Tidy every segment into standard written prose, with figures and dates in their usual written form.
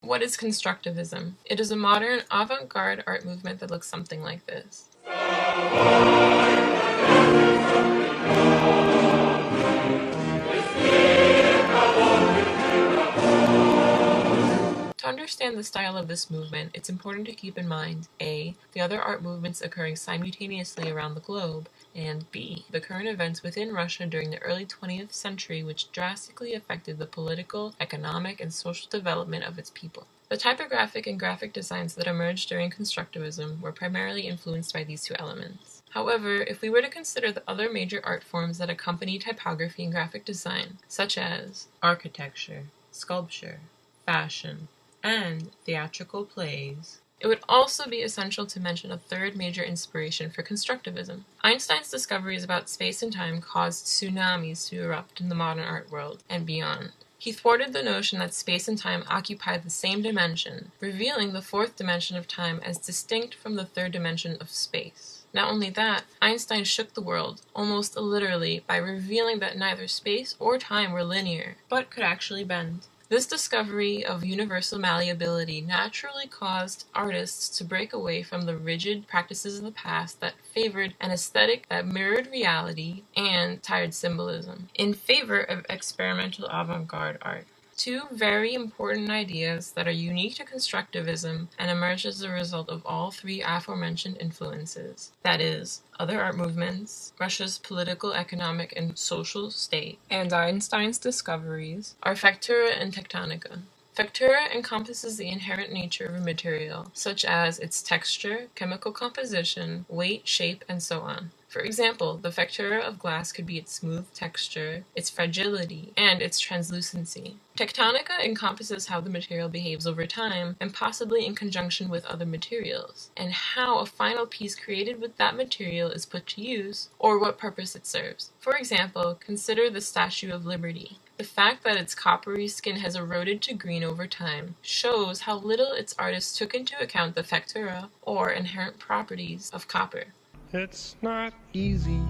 What is constructivism? It is a modern avant-garde art movement that looks something like this. To understand the style of this movement, it's important to keep in mind A. the other art movements occurring simultaneously around the globe, and B. the current events within Russia during the early 20th century which drastically affected the political, economic, and social development of its people. The typographic and graphic designs that emerged during constructivism were primarily influenced by these two elements. However, if we were to consider the other major art forms that accompany typography and graphic design, such as architecture, sculpture, fashion, and theatrical plays, it would also be essential to mention a third major inspiration for constructivism. Einstein's discoveries about space and time caused tsunamis to erupt in the modern art world and beyond. He thwarted the notion that space and time occupied the same dimension, revealing the fourth dimension of time as distinct from the third dimension of space. Not only that, Einstein shook the world, almost literally, by revealing that neither space or time were linear, but could actually bend. This discovery of universal malleability naturally caused artists to break away from the rigid practices of the past that favored an aesthetic that mirrored reality and tired symbolism, in favor of experimental avant-garde art. Two very important ideas that are unique to constructivism and emerge as a result of all three aforementioned influences, that is, other art movements, Russia's political, economic, and social state, and Einstein's discoveries, are factura and tectonica. Factura encompasses the inherent nature of a material, such as its texture, chemical composition, weight, shape, and so on. For example, the factura of glass could be its smooth texture, its fragility, and its translucency. Tectonica encompasses how the material behaves over time, and possibly in conjunction with other materials, and how a final piece created with that material is put to use, or what purpose it serves. For example, consider the Statue of Liberty. The fact that its coppery skin has eroded to green over time shows how little its artist took into account the factura, or inherent properties, of copper. It's not easy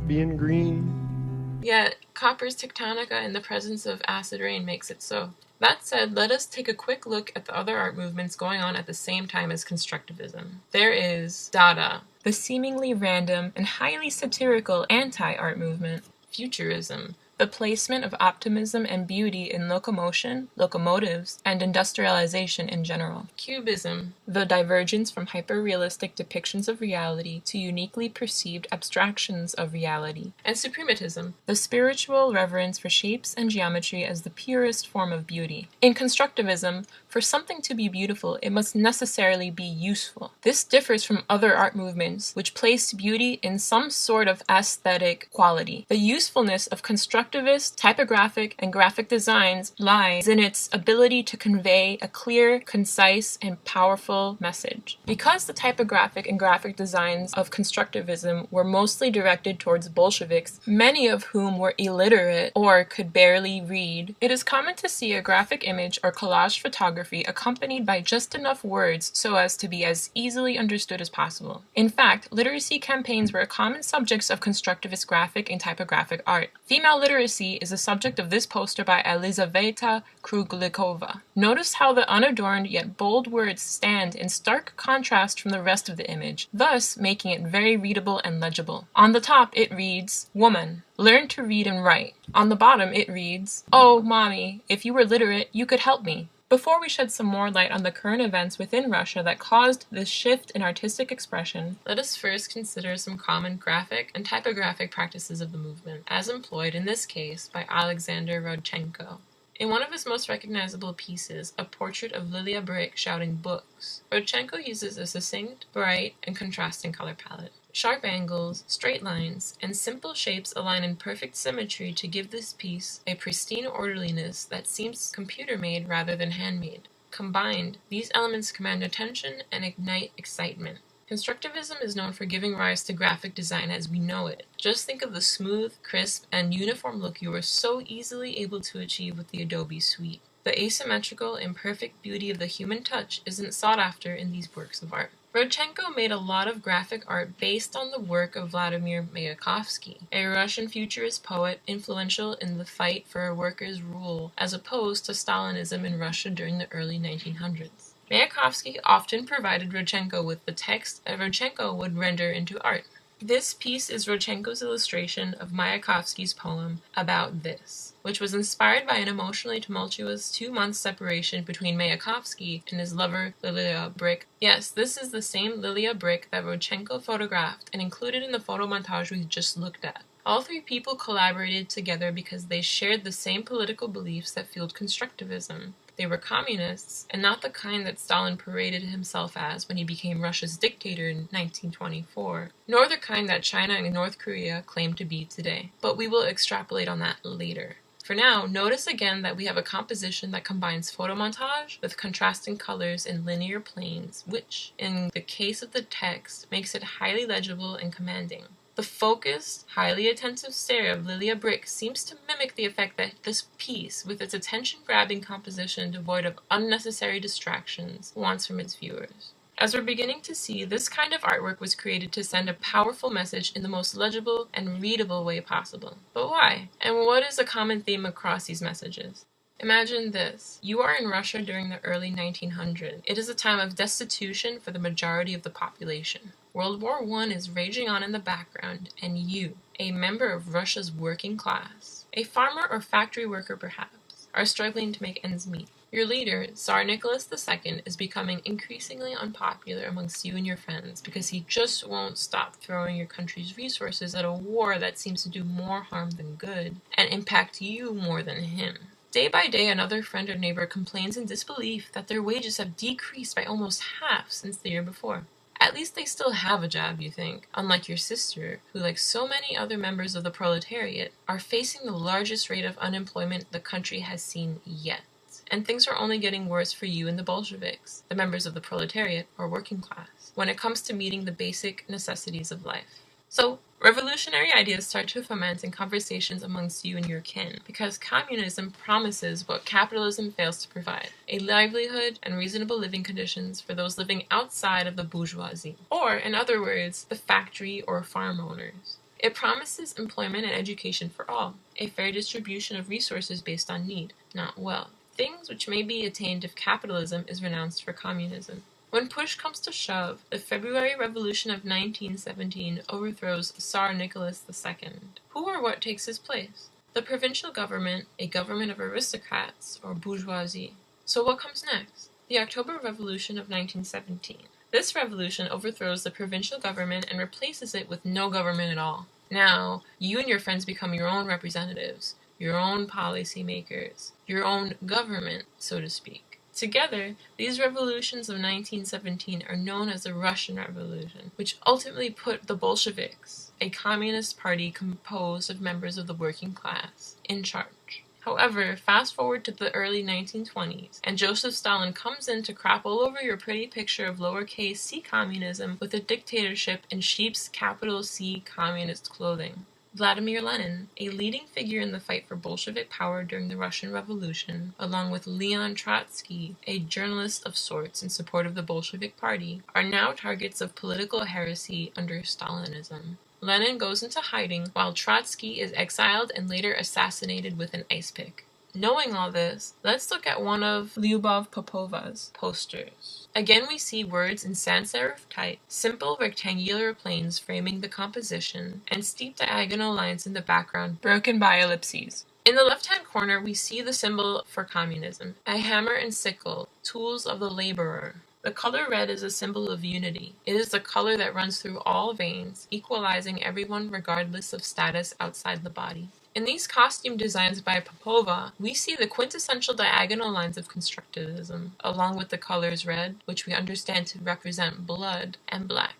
being green. Yet, copper's tectonica in the presence of acid rain makes it so. That said, let us take a quick look at the other art movements going on at the same time as constructivism. There is Dada, the seemingly random and highly satirical anti-art movement. Futurism, the placement of optimism and beauty in locomotion, locomotives, and industrialization in general. Cubism, the divergence from hyper-realistic depictions of reality to uniquely perceived abstractions of reality. And suprematism, the spiritual reverence for shapes and geometry as the purest form of beauty. In constructivism, for something to be beautiful, it must necessarily be useful. This differs from other art movements, which place beauty in some sort of aesthetic quality. The usefulness of constructivist, typographic, and graphic designs lies in its ability to convey a clear, concise, and powerful message. Because the typographic and graphic designs of constructivism were mostly directed towards Bolsheviks, many of whom were illiterate or could barely read, it is common to see a graphic image or collage photography accompanied by just enough words so as to be as easily understood as possible. In fact, literacy campaigns were common subjects of constructivist graphic and typographic art. Female literacy is the subject of this poster by Elizaveta Kruglikova. Notice how the unadorned yet bold words stand in stark contrast from the rest of the image, thus making it very readable and legible. On the top it reads, "Woman, learn to read and write." On the bottom it reads, "Oh, mommy, if you were literate, you could help me." Before we shed some more light on the current events within Russia that caused this shift in artistic expression, let us first consider some common graphic and typographic practices of the movement, as employed in this case by Alexander Rodchenko. In one of his most recognizable pieces, a portrait of Lilia Brick shouting "books," Rodchenko uses a succinct, bright, and contrasting color palette. Sharp angles, straight lines, and simple shapes align in perfect symmetry to give this piece a pristine orderliness that seems computer-made rather than handmade. Combined, these elements command attention and ignite excitement. Constructivism is known for giving rise to graphic design as we know it. Just think of the smooth, crisp, and uniform look you were so easily able to achieve with the Adobe suite. The asymmetrical, imperfect beauty of the human touch isn't sought after in these works of art. Rodchenko made a lot of graphic art based on the work of Vladimir Mayakovsky, a Russian futurist poet influential in the fight for a workers' rule as opposed to Stalinism in Russia during the early 1900s. Mayakovsky often provided Rodchenko with the text that Rodchenko would render into art. This piece is Rodchenko's illustration of Mayakovsky's poem About This, which was inspired by an emotionally tumultuous 2-month separation between Mayakovsky and his lover Lilia Brick. Yes, this is the same Lilia Brick that Rodchenko photographed and included in the photo montage we just looked at. All three people collaborated together because they shared the same political beliefs that fueled constructivism. They were communists, and not the kind that Stalin paraded himself as when he became Russia's dictator in 1924, nor the kind that China and North Korea claim to be today. But we will extrapolate on that later. For now, notice again that we have a composition that combines photomontage with contrasting colors in linear planes, which, in the case of the text, makes it highly legible and commanding. The focused, highly attentive stare of Lilia Brick seems to mimic the effect that this piece, with its attention-grabbing composition devoid of unnecessary distractions, wants from its viewers. As we're beginning to see, this kind of artwork was created to send a powerful message in the most legible and readable way possible. But why? And what is a common theme across these messages? Imagine this. You are in Russia during the early 1900s. It is a time of destitution for the majority of the population. World War I is raging on in the background, and you, a member of Russia's working class, a farmer or factory worker perhaps, are struggling to make ends meet. Your leader, Tsar Nicholas II, is becoming increasingly unpopular amongst you and your friends because he just won't stop throwing your country's resources at a war that seems to do more harm than good, and impact you more than him. Day by day, another friend or neighbor complains in disbelief that their wages have decreased by almost half since the year before. At least they still have a job, you think, unlike your sister, who, like so many other members of the proletariat, are facing the largest rate of unemployment the country has seen yet. And things are only getting worse for you and the Bolsheviks, the members of the proletariat or working class, when it comes to meeting the basic necessities of life. So, revolutionary ideas start to foment in conversations amongst you and your kin, because communism promises what capitalism fails to provide: a livelihood and reasonable living conditions for those living outside of the bourgeoisie, or, in other words, the factory or farm owners. It promises employment and education for all, a fair distribution of resources based on need, not wealth, things which may be attained if capitalism is renounced for communism. When push comes to shove, the February Revolution of 1917 overthrows Tsar Nicholas II. Who or what takes his place? The provincial government, a government of aristocrats, or bourgeoisie. So what comes next? The October Revolution of 1917. This revolution overthrows the provincial government and replaces it with no government at all. Now, you and your friends become your own representatives, your own policy makers, your own government, so to speak. Together, these revolutions of 1917 are known as the Russian Revolution, which ultimately put the Bolsheviks, a communist party composed of members of the working class, in charge. However, fast forward to the early 1920s, and Joseph Stalin comes in to crap all over your pretty picture of lowercase c communism with a dictatorship in sheep's capital C communist clothing. Vladimir Lenin, a leading figure in the fight for Bolshevik power during the Russian Revolution, along with Leon Trotsky, a journalist of sorts in support of the Bolshevik Party, are now targets of political heresy under Stalinism. Lenin goes into hiding, while Trotsky is exiled and later assassinated with an ice pick. Knowing all this, let's look at one of Lyubov Popova's posters. Again, we see words in sans serif type, simple rectangular planes framing the composition, and steep diagonal lines in the background broken by ellipses. In the left-hand corner, we see the symbol for communism, a hammer and sickle, tools of the laborer. The color red is a symbol of unity. It is the color that runs through all veins, equalizing everyone regardless of status outside the body. In these costume designs by Popova, we see the quintessential diagonal lines of constructivism, along with the colors red, which we understand to represent blood, and black.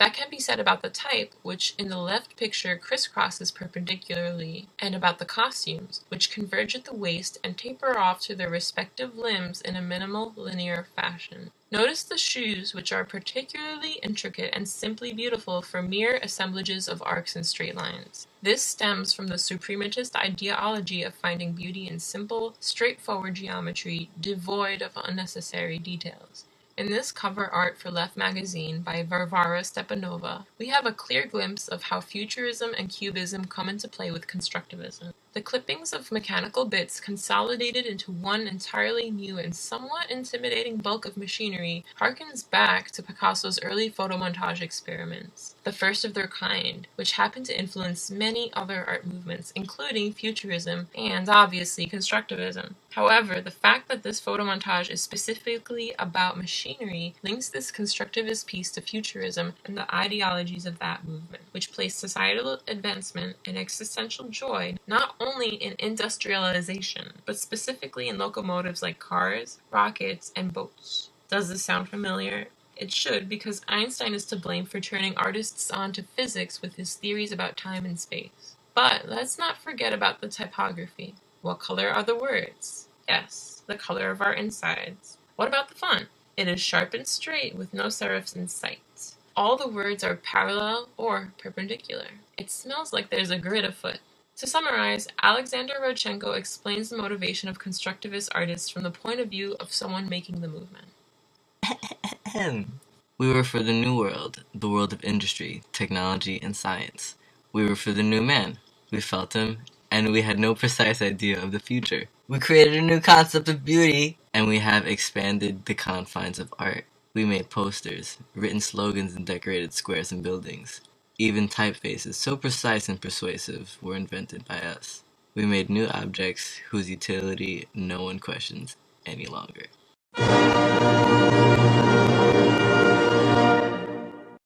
That can be said about the type, which in the left picture crisscrosses perpendicularly, and about the costumes, which converge at the waist and taper off to their respective limbs in a minimal, linear fashion. Notice the shoes, which are particularly intricate and simply beautiful for mere assemblages of arcs and straight lines. This stems from the suprematist ideology of finding beauty in simple, straightforward geometry, devoid of unnecessary details. In this cover art for Left magazine by Varvara Stepanova, we have a clear glimpse of how futurism and cubism come into play with constructivism. The clippings of mechanical bits consolidated into one entirely new and somewhat intimidating bulk of machinery harkens back to Picasso's early photomontage experiments, the first of their kind, which happened to influence many other art movements, including futurism and, obviously, constructivism. However, the fact that this photomontage is specifically about machinery links this constructivist piece to futurism and the ideologies of that movement, which place societal advancement and existential joy not only in industrialization, but specifically in locomotives like cars, rockets, and boats. Does this sound familiar? It should, because Einstein is to blame for turning artists on to physics with his theories about time and space. But let's not forget about the typography. What color are the words? Yes, the color of our insides. What about the font? It is sharp and straight with no serifs in sight. All the words are parallel or perpendicular. It smells like there's a grid afoot. To summarize, Alexander Rodchenko explains the motivation of constructivist artists from the point of view of someone making the movement. We were for the new world, the world of industry, technology, and science. We were for the new man. We felt him, and we had no precise idea of the future. We created a new concept of beauty, and we have expanded the confines of art. We made posters, written slogans, and decorated squares and buildings. Even typefaces, so precise and persuasive, were invented by us. We made new objects whose utility no one questions any longer.